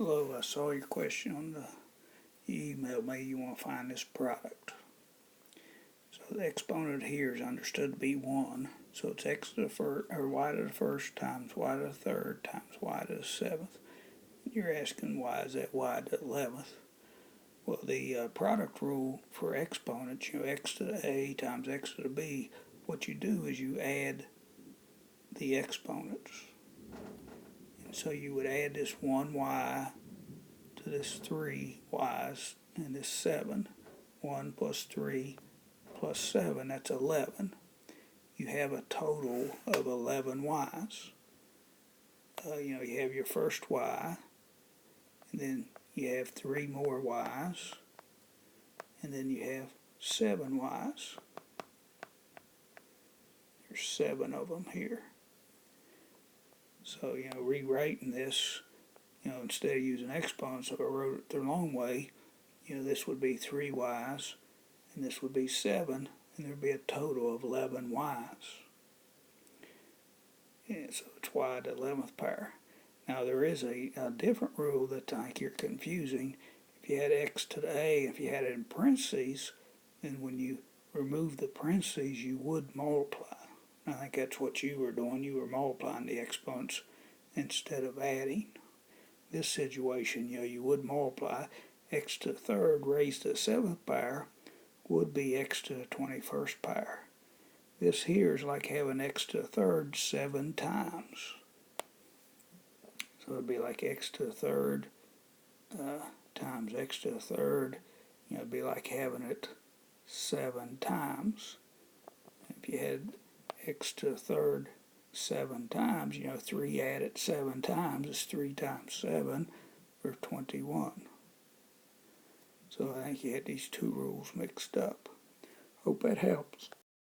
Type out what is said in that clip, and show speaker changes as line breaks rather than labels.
Hello, I saw your question on you emailed me. You want to find this product. So the exponent here is understood to be 1. So it's x to the first, or y to the first times y to the third times y to the 7th. You're asking why is that y to the 11th? Well, the product rule for exponents, x to the a times x to the b, what you do is you add the exponents. And so you would add this 1y to this 3y's and this 7. 1 plus 3 plus 7, that's 11. You have a total of 11 y's. You have your first y, and then you have 3 more y's, and then you have 7 y's. There's 7 of them here. So, rewriting this, instead of using exponents, if I wrote it the long way, this would be 3 y's, and this would be 7, and there would be a total of 11 y's. And so it's y to the 11th power. Now there is a different rule that I think you're confusing. If you had x to the a, if you had it in parentheses, then when you remove the parentheses, you would multiply. I think that's what you were doing. You were multiplying the exponents instead of adding. This situation, you would multiply. X to the third raised to the 7th power would be x to the 21st power. This here is like having x to the third 7 times. So it would be like x to the third times x to the third. It would be like having it 7 times. If you had x to the third 7 times, 3 added 7 times is 3 times 7 or 21. So I think you had these two rules mixed up. Hope that helps.